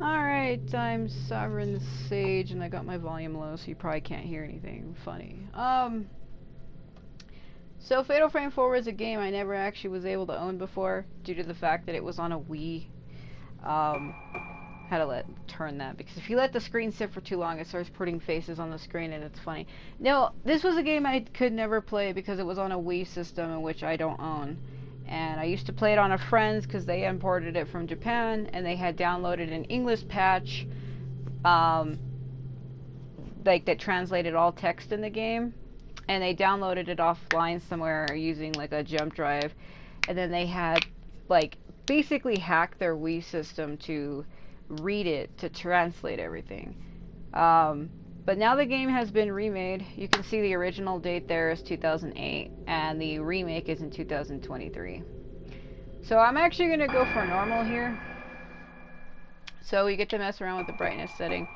Alright, I'm Sovereign Sage and I got my volume low so you probably can't hear anything funny. So Fatal Frame 4 was a game I never actually was able to own before due to the fact that it was on a Wii. Had to turn that because if you let the screen sit for too long it starts putting faces on the screen and it's funny. No, this was a game I could never play because it was on a Wii system in which I don't own. And I used to play it on a friend's because they imported it from Japan and they had downloaded an English patch like that translated all text in the game, and they downloaded it offline somewhere using like a jump drive, and then they had like basically hacked their Wii system to read it to translate everything. But now the game has been remade. You can see the original date there is 2008 and the remake is in 2023. So I'm actually going to go for normal here so we get to mess around with the brightness setting.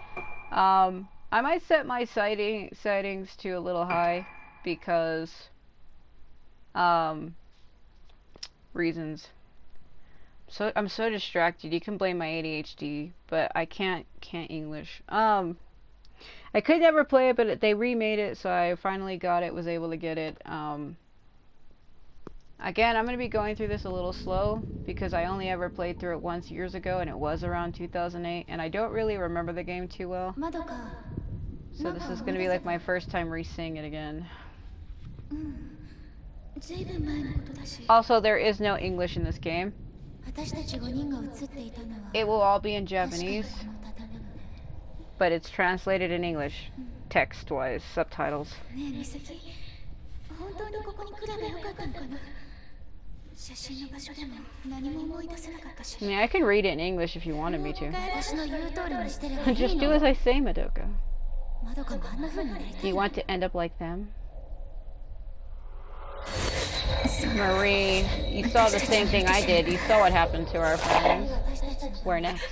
I might set my settings to a little high because reasons. So I'm so distracted. You can blame my ADHD, but I can't English. I could never play it, but they remade it, so I finally got it, was able to get it. Again, I'm going to be going through this a little slow because I only ever played through it once years ago, and it was around 2008, and I don't really remember the game too well. So this is going to be like my first time re-seeing it again. Also, there is no English in this game. It will all be in Japanese, but it's translated in English, text-wise, subtitles. I mean, I can read it in English if you wanted me to. Just do as I say, Madoka. Do you want to end up like them? Marie, you saw the same thing I did. You saw what happened to our friends. Where next?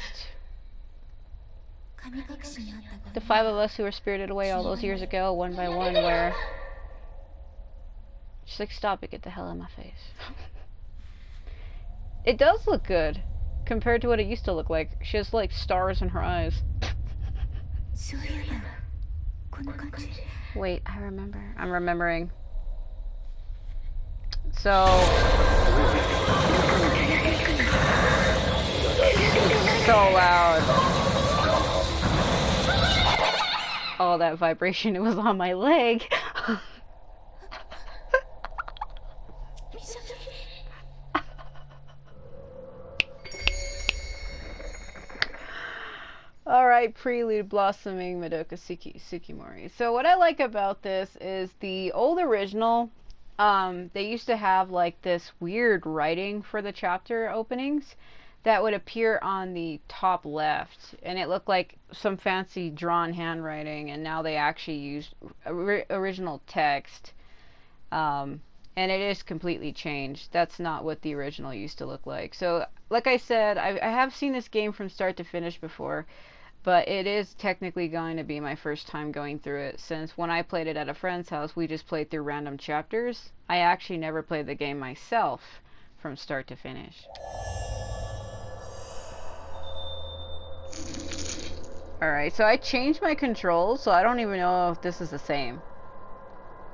The 5 of us who were spirited away all those years ago, one by one, where... Just like, stop it, get the hell out of my face. It does look good, compared to what it used to look like. She has, like, stars in her eyes. Wait, I remember. I'm remembering. So... It's so loud. Oh, that vibration, it was on my leg. Alright, Prelude, Blossoming, Madoka Tsukimori. So what I like about this is the old original, they used to have like this weird writing for the chapter openings that would appear on the top left, and it looked like some fancy drawn handwriting, and now they actually used original text, and it is completely changed. That's not what the original used to look like. So like I said, I have seen this game from start to finish before, but it is technically going to be my first time going through it, since when I played it at a friend's house, we just played through random chapters. I actually never played the game myself from start to finish. Alright, so I changed my controls, so I don't even know if this is the same.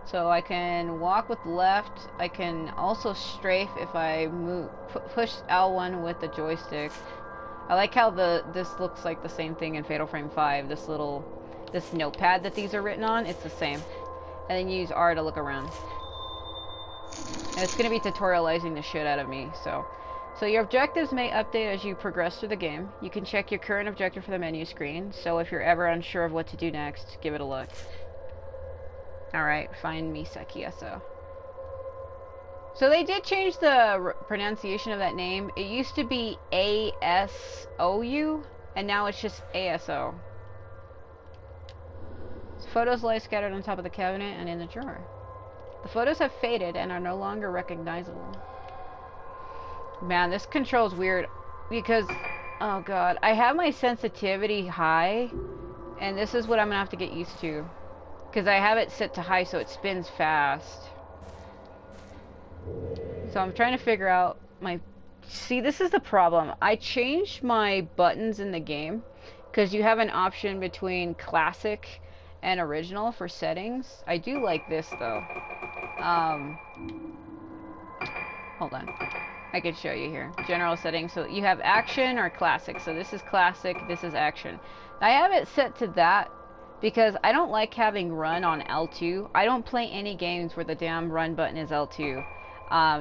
So I can walk with the left. I can also strafe if I push L1 with the joystick. I like how this looks like the same thing in Fatal Frame 5. This notepad that these are written on, it's the same. And then you use R to look around. And it's going to be tutorializing the shit out of me, so your objectives may update as you progress through the game. You can check your current objective for the menu screen, so if you're ever unsure of what to do next, give it a look. Alright, find Misaki Eso. So they did change the pronunciation of that name. It used to be A-S-O-U, and now it's just A-S-O. So photos lie scattered on top of the cabinet and in the drawer. The photos have faded and are no longer recognizable. Man, this control's weird because, oh god, I have my sensitivity high, and this is what I'm gonna have to get used to. Because I have it set to high so it spins fast. So I'm trying to figure out my see, this is the problem. I changed my buttons in the game because you have an option between classic and original for settings. I do like this though. Um, hold on. I could show you here. General settings. So you have action or classic. So this is classic, this is action. I have it set to that because I don't like having run on L2. I don't play any games where the damn run button is L2.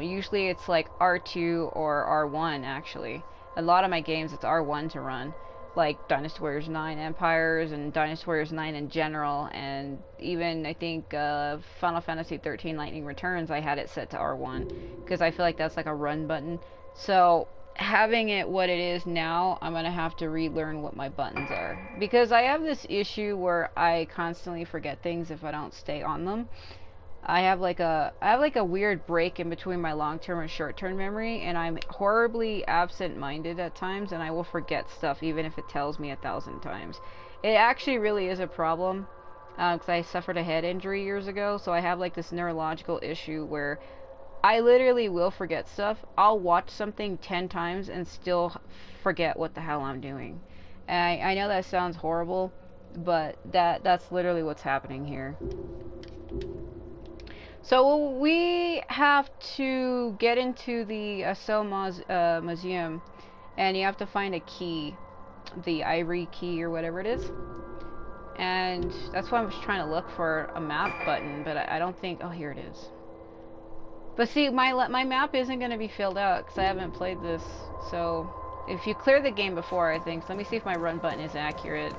Usually it's like R2 or R1 actually. A lot of my games it's R1 to run. Like Dynasty Warriors 9 Empires and Dynasty Warriors 9 in general, and even I think Final Fantasy 13 Lightning Returns I had it set to R1 because I feel like that's like a run button. So having it what it is now, I'm gonna have to relearn what my buttons are because I have this issue where I constantly forget things if I don't stay on them. I have like a weird break in between my long-term and short-term memory, and I'm horribly absent-minded at times, and I will forget stuff even if it tells me 1,000 times. It actually really is a problem because I suffered a head injury years ago, so I have like this neurological issue where I literally will forget stuff. I'll watch something 10 times and still forget what the hell I'm doing. And I know that sounds horrible, but that's literally what's happening here. So we have to get into the museum, and you have to find a key, the ivory key or whatever it is. And that's why I was trying to look for a map button, but I don't think. Oh, here it is. But see, my map isn't going to be filled out because I haven't played this. So if you clear the game before, I think. So let me see if my run button is accurate.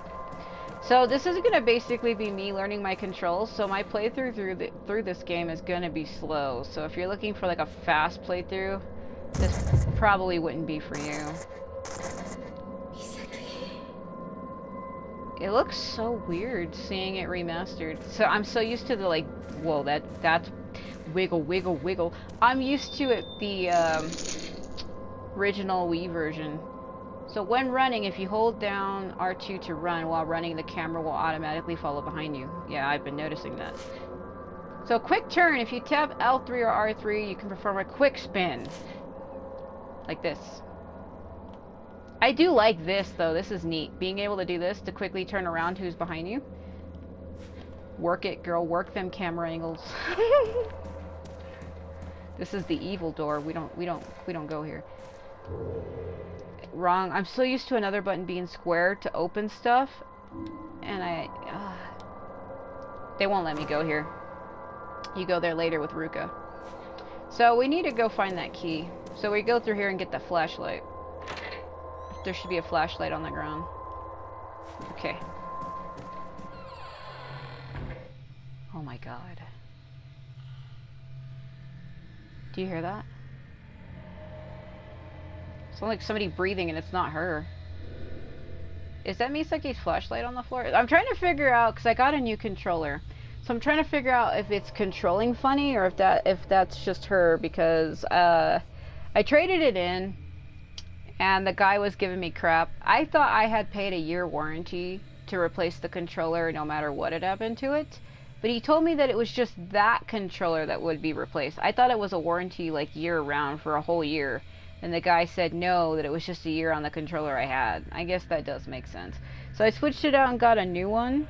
So this is going to basically be me learning my controls, so my playthrough through this game is going to be slow. So if you're looking for like a fast playthrough, this probably wouldn't be for you. It looks so weird seeing it remastered. So I'm so used to the like, whoa, that's wiggle, wiggle, wiggle. I'm used to it, the original Wii version. So when running, if you hold down R2 to run while running, the camera will automatically follow behind you. Yeah, I've been noticing that. So quick turn, if you tap L3 or R3, you can perform a quick spin. Like this. I do like this though, this is neat. Being able to do this to quickly turn around who's behind you. Work it, girl, work them camera angles. This is the evil door. We don't go here. Wrong. I'm so used to another button being square to open stuff, and they won't let me go here. You go there later with Ruka. So we need to go find that key. So we go through here and get the flashlight. There should be a flashlight on the ground. Okay. Oh my god. Do you hear that? It's like somebody breathing and it's not her. Is that Misaki's flashlight on the floor? I'm trying to figure out, because I got a new controller. So I'm trying to figure out if it's controlling funny or if that's just her, because I traded it in and the guy was giving me crap. I thought I had paid a year warranty to replace the controller no matter what had happened to it. But he told me that it was just that controller that would be replaced. I thought it was a warranty like year round for a whole year. And the guy said no, that it was just a year on the controller I had. I guess that does make sense. So I switched it out and got a new one.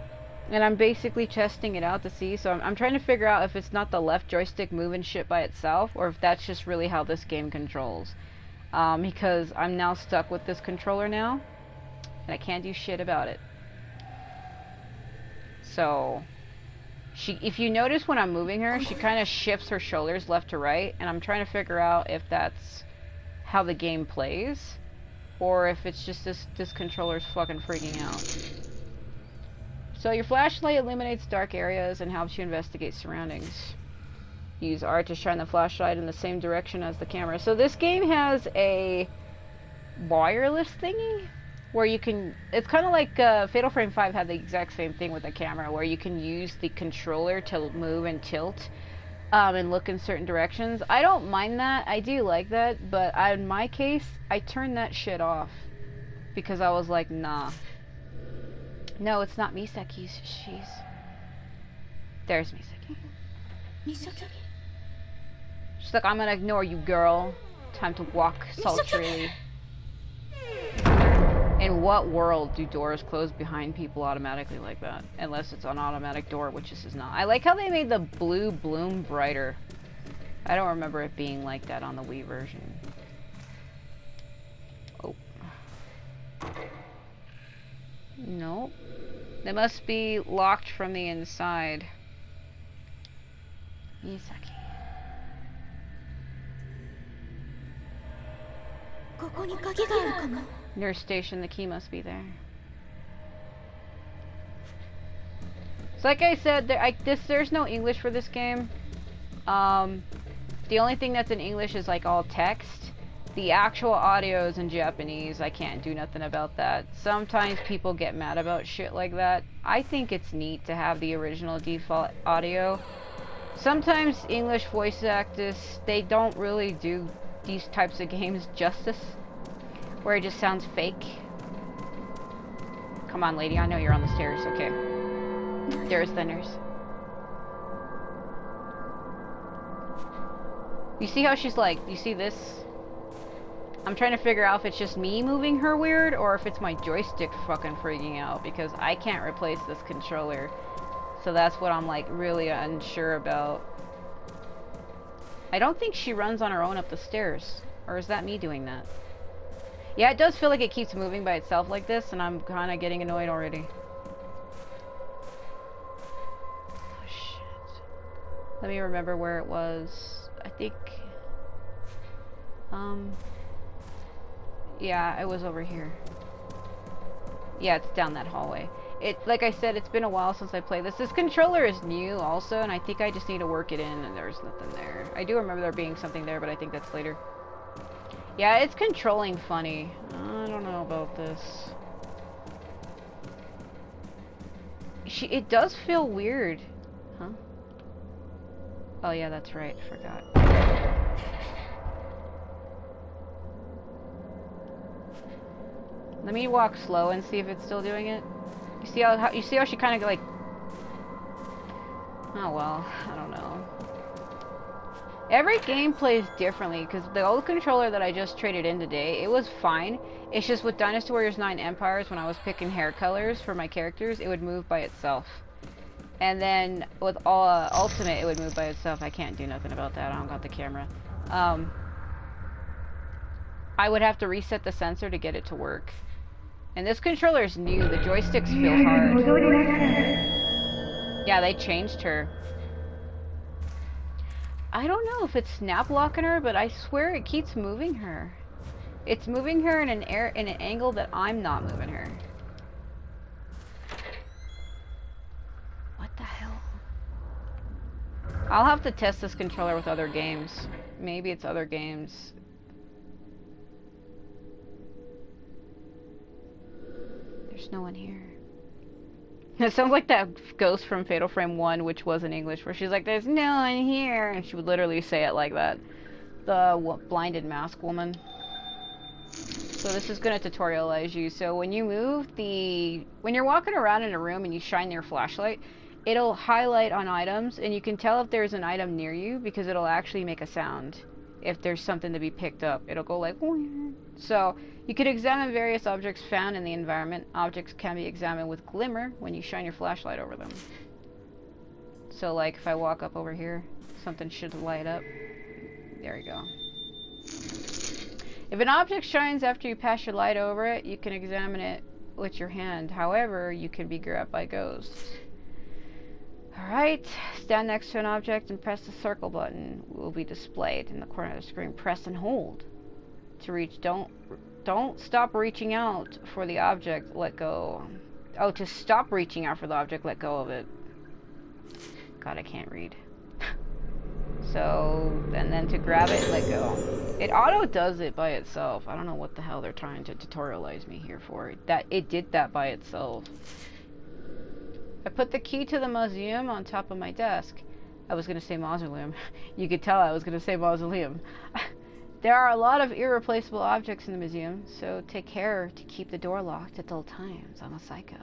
And I'm basically testing it out to see. So I'm trying to figure out if it's not the left joystick moving shit by itself, or if that's just really how this game controls. Because I'm now stuck with this controller now. And I can't do shit about it. So if you notice when I'm moving her, she kind of shifts her shoulders left to right. And I'm trying to figure out if that's how the game plays, or if it's just this controller's fucking freaking out. So your flashlight illuminates dark areas and helps you investigate surroundings. Use R to shine the flashlight in the same direction as the camera. So this game has a wireless thingy where you can, it's kind of like Fatal Frame 5 had the exact same thing with the camera, where you can use the controller to move and tilt and look in certain directions. I don't mind that. I do like that, but in my case, I turned that shit off because I was like, nah. No, it's not Misaki's. There's Misaki. Misaki? She's like, I'm gonna ignore you, girl. Time to walk sultrily. In what world do doors close behind people automatically like that? Unless it's an automatic door, which this is not. I like how they made the blue bloom brighter. I don't remember it being like that on the Wii version. Oh. Nope. They must be locked from the inside. Misaki. Nurse station, the key must be there. So like I said, there's no English for this game. The only thing that's in English is like all text. The actual audio is in Japanese. I can't do nothing about that. Sometimes people get mad about shit like that. I think it's neat to have the original default audio. Sometimes English voice actors, they don't really do these types of games justice, where it just sounds fake. Come on, lady, I know you're on the stairs. Okay. There's the nurse. You see how she's like, you see this? I'm trying to figure out if it's just me moving her weird, or if it's my joystick fucking freaking out, because I can't replace this controller. So that's what I'm like really unsure about. I don't think she runs on her own up the stairs. Or is that me doing that? Yeah, it does feel like it keeps moving by itself like this, and I'm kind of getting annoyed already. Oh, shit. Let me remember where it was. I think... yeah, it was over here. Yeah, it's down that hallway. Like I said, it's been a while since I played this. This controller is new also, and I think I just need to work it in, and there's nothing there. I do remember there being something there, but I think that's later. Yeah, it's controlling funny. I don't know about this. It does feel weird. Huh? Oh yeah, that's right. Forgot. Let me walk slow and see if it's still doing it. You see how she kind of like... Oh well, I don't know. Every game plays differently, because the old controller that I just traded in today, it was fine. It's just with Dynasty Warriors 9 Empires, when I was picking hair colors for my characters, it would move by itself. And then with Ultimate, it would move by itself. I can't do nothing about that. I don't got the camera. I would have to reset the sensor to get it to work. And this controller is new. The joysticks feel hard. Yeah, they changed her. I don't know if it's snap locking her, but I swear it keeps moving her. It's moving her in an angle that I'm not moving her. What the hell? I'll have to test this controller with other games. Maybe it's other games. There's no one here. It sounds like that ghost from Fatal Frame 1, which was in English, where she's like, there's no one here, and she would literally say it like that. The blinded mask woman. So this is going to tutorialize you. So when you move when you're walking around in a room and you shine your flashlight, it'll highlight on items, and you can tell if there's an item near you, because it'll actually make a sound. If there's something to be picked up, it'll go like... So, you could examine various objects found in the environment. Objects can be examined with glimmer when you shine your flashlight over them. So, like, if I walk up over here, something should light up. There we go. If an object shines after you pass your light over it, you can examine it with your hand. However, you can be grabbed by ghosts. Alright, stand next to an object and press the circle button. It will be displayed in the corner of the screen. Press and hold. To reach, don't stop reaching out for the object, let go. Oh, to stop reaching out for the object, let go of it. God, I can't read. So, and then to grab it, let go. It auto does it by itself. I don't know what the hell they're trying to tutorialize me here for. It did that by itself. I put the key to the museum on top of my desk. I was gonna say mausoleum. You could tell I was gonna say mausoleum. There are a lot of irreplaceable objects in the museum, so take care to keep the door locked at all times. I'm a psycho.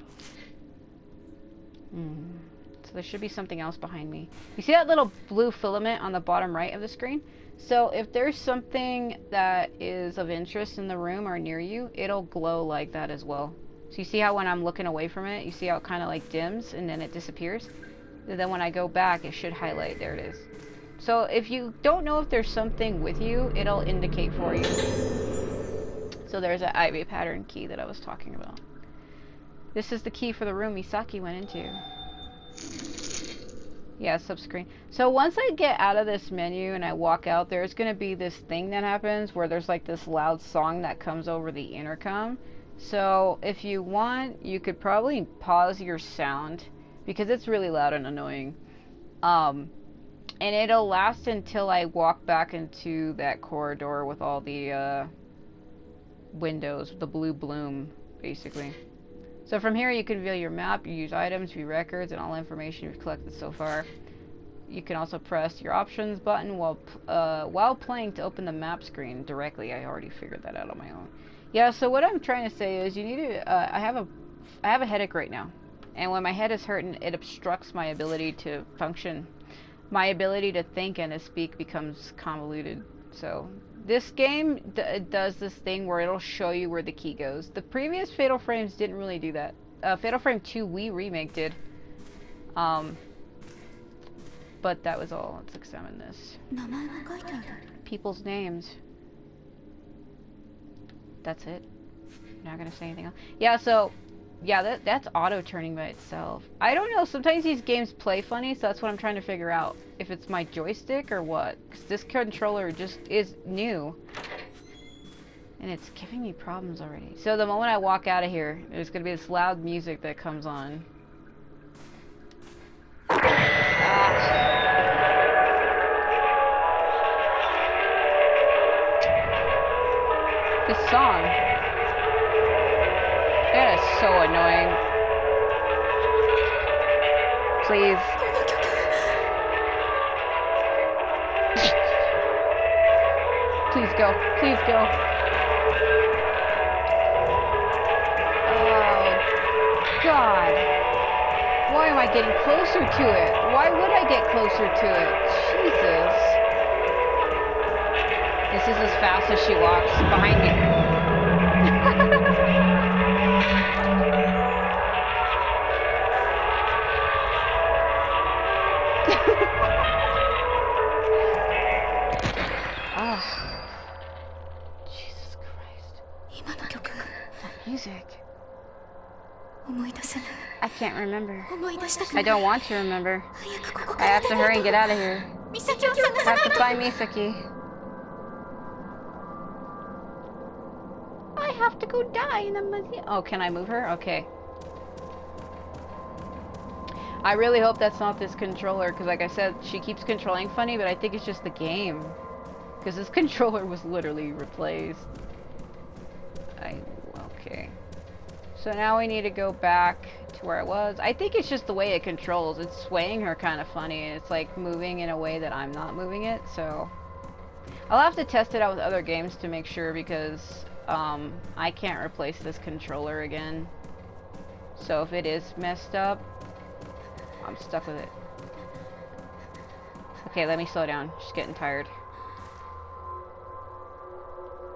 So there should be something else behind me. You see that little blue filament on the bottom right of the screen? So if there's something that is of interest in the room or near you, it'll glow like that as well. So you see how when I'm looking away from it, you see how it kind of like dims and then it disappears? And then when I go back, it should highlight. There it is. So if you don't know if there's something with you, it'll indicate for you. So there's that ivy pattern key that I was talking about. This is the key for the room Misaki went into. Yeah, sub-screen. So once I get out of this menu and I walk out, there's going to be this thing that happens where there's like this loud song that comes over the intercom. So if you want, you could probably pause your sound because it's really loud and annoying. And it'll last until I walk back into that corridor with all the windows, the blue bloom, basically. So from here you can view your map, you use items, view records, and all information you've collected so far. You can also press your options button while playing to open the map screen directly. I already figured that out on my own. Yeah, so what I'm trying to say is you need to, I have a headache right now. And when my head is hurting, it obstructs my ability to function. My ability to think and to speak becomes convoluted. So this game does this thing where it'll show you where the key goes. The previous Fatal Frames didn't really do that. Fatal Frame 2 Wii Remake did. But that was all. Let's examine this. People's names. That's it. Not gonna say anything else. Yeah, so yeah, that's auto turning by itself. I don't know, sometimes these games play funny, so that's what I'm trying to figure out. If it's my joystick or what. Because this controller just is new. And it's giving me problems already. So the moment I walk out of here, there's going to be this loud music that comes on. This song. That is so annoying. Please. Please go. Please go. Oh, God. Why am I getting closer to it? Why would I get closer to it? Jesus. This is as fast as she walks behind me. Oh. Jesus Christ. That music. I can't remember. I don't want to remember. I have to hurry and get out of here. I have to find Misaki. I have to go die in the museum. Oh, can I move her? Okay. I really hope that's not this controller, because like I said, she keeps controlling funny, but I think it's just the game. Because this controller was literally replaced. Okay. So now we need to go back to where I was. I think it's just the way it controls. It's swaying her kind of funny. It's like moving in a way that I'm not moving it, so... I'll have to test it out with other games to make sure, because I can't replace this controller again. So if it is messed up, I'm stuck with it. Okay, let me slow down. Just getting tired.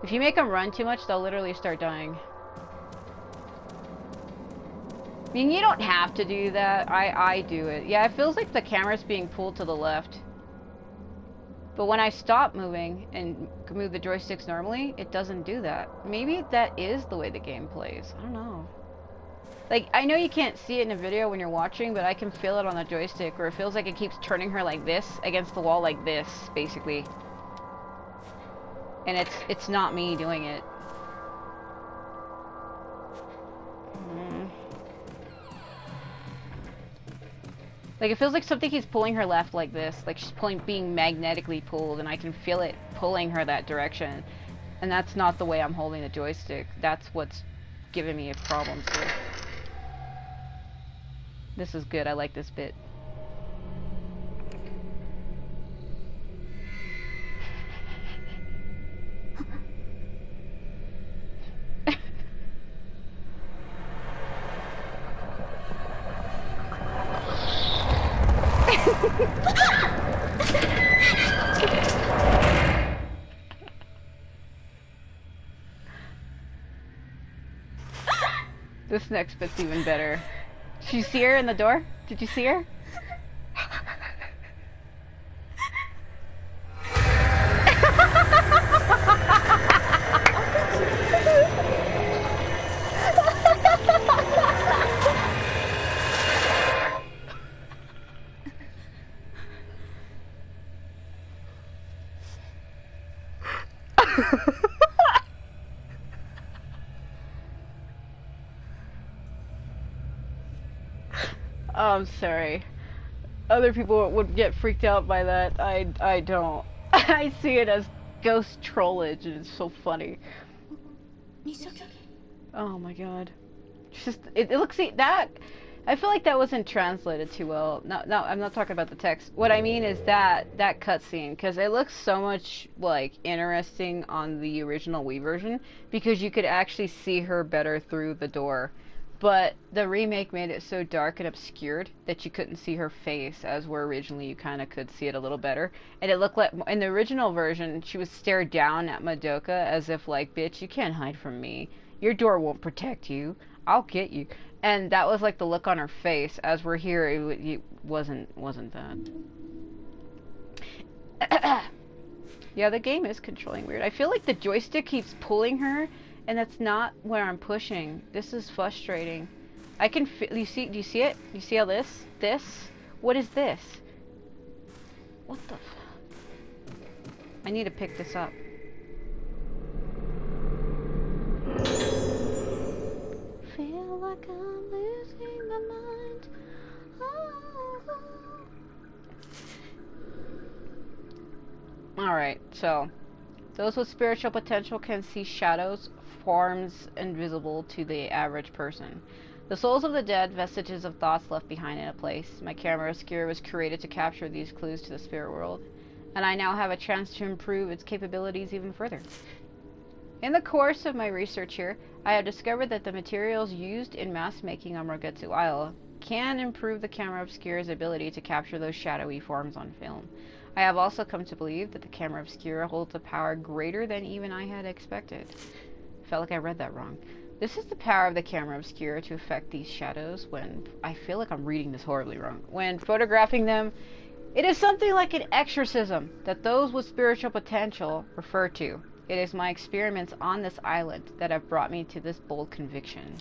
If you make them run too much, they'll literally start dying. I mean, you don't have to do that. I do it. Yeah, it feels like the camera's being pulled to the left. But when I stop moving and move the joysticks normally, it doesn't do that. Maybe that is the way the game plays. I don't know. Like, I know you can't see it in a video when you're watching, but I can feel it on the joystick, where it feels like it keeps turning her like this, against the wall like this, basically. And it's not me doing it. Like, it feels like something keeps pulling her left like this. Like she's being magnetically pulled, and I can feel it pulling her that direction. And that's not the way I'm holding the joystick. That's what's giving me problems here. This is good. I like this bit. This next bit's even better. Did you see her in the door? Did you see her? Oh, I'm sorry. Other people would get freaked out by that. I don't. I see it as ghost trollage, and it's so funny. Oh my god. It's just it looks that. I feel like that wasn't translated too well. No, I'm not talking about the text. What I mean is that cutscene, because it looks so much like interesting on the original Wii version, because you could actually see her better through the door. But the remake made it so dark and obscured that you couldn't see her face, as where originally you kind of could see it a little better. And it looked like, in the original version, she would stare down at Madoka as if like, bitch, you can't hide from me. Your door won't protect you. I'll get you. And that was like the look on her face. As we're here, it wasn't that. Yeah, the game is controlling weird. I feel like the joystick keeps pulling her, and that's not where I'm pushing. This is frustrating. I can feel. You see? Do you see it? You see all this? This? What is this? What the? I need to pick this up. Feel like I'm losing my mind. Oh. Alright, so those with spiritual potential can see shadows, forms invisible to the average person. The souls of the dead, vestiges of thoughts left behind in a place. My camera obscura was created to capture these clues to the spirit world, and I now have a chance to improve its capabilities even further. In the course of my research here, I have discovered that the materials used in mask making on Rogetsu Isle can improve the camera obscura's ability to capture those shadowy forms on film. I have also come to believe that the camera obscura holds a power greater than even I had expected. Felt like I read that wrong. This is the power of the camera obscura to affect these shadows when... I feel like I'm reading this horribly wrong. When photographing them, it is something like an exorcism that those with spiritual potential refer to. It is my experiments on this island that have brought me to this bold conviction.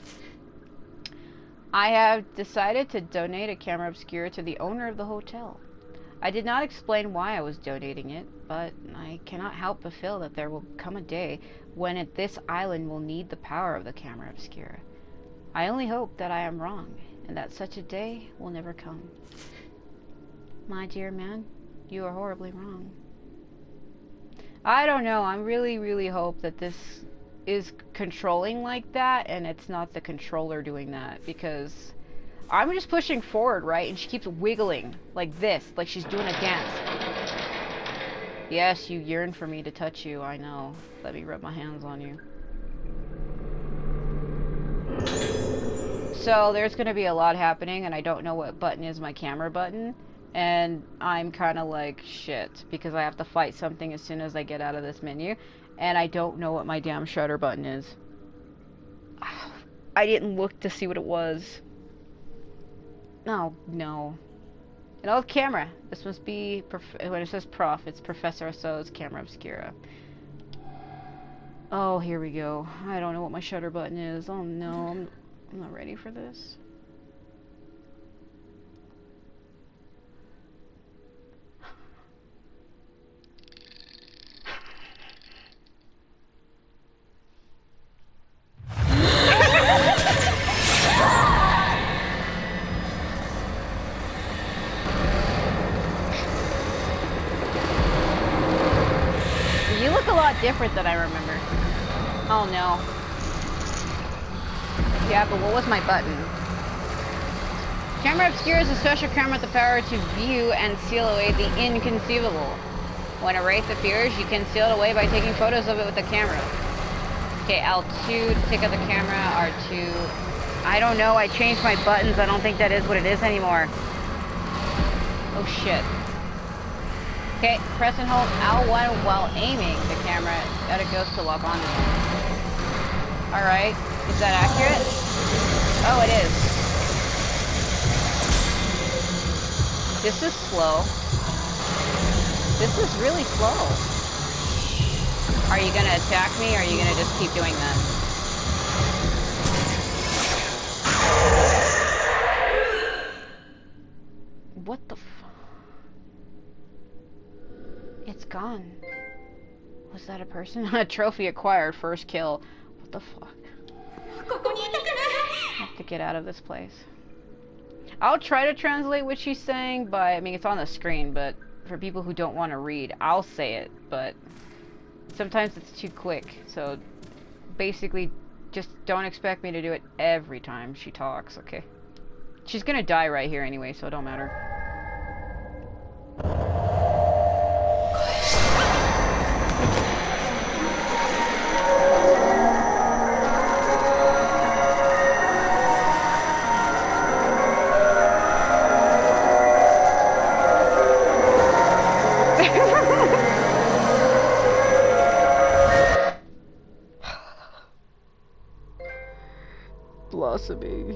I have decided to donate a camera obscura to the owner of the hotel. I did not explain why I was donating it, but I cannot help but feel that there will come a day when this island will need the power of the camera obscura. I only hope that I am wrong, and that such a day will never come. My dear man, you are horribly wrong. I don't know, I really hope that this is controlling like that, and it's not the controller doing that, because I'm just pushing forward, right? And she keeps wiggling like this, like she's doing a dance. Yes, you yearn for me to touch you, I know. Let me rub my hands on you. So there's gonna be a lot happening, and I don't know what button is my camera button. And I'm kind of like, shit, because I have to fight something as soon as I get out of this menu. And I don't know what my damn shutter button is. I didn't look to see what it was. Oh, no. An old camera. This must be, when it says prof, it's Professor Oso's camera obscura. Oh, here we go. I don't know what my shutter button is. Oh, no. I'm not ready for this. Different than I remember. Oh no. Yeah, but what was my button? Camera obscura is a special camera with the power to view and seal away the inconceivable. When a wraith appears, you can seal it away by taking photos of it with the camera. Okay, L2 to take out the camera, R2. I don't know, I changed my buttons. I don't think that is what it is anymore. Oh shit. Okay, press and hold L1 while aiming the camera at a ghost to lock on. Alright, is that accurate? this is slow. This is really slow. Are you gonna attack me, or are you gonna just keep doing that? What the f... It's gone. Was that a person? A trophy acquired, first kill. What the fuck? I have to get out of this place. I'll try to translate what she's saying, but I mean, it's on the screen, but for people who don't want to read, I'll say it, but sometimes it's too quick. So basically, just don't expect me to do it every time she talks, okay? She's gonna die right here anyway, so it don't matter. Blossoming.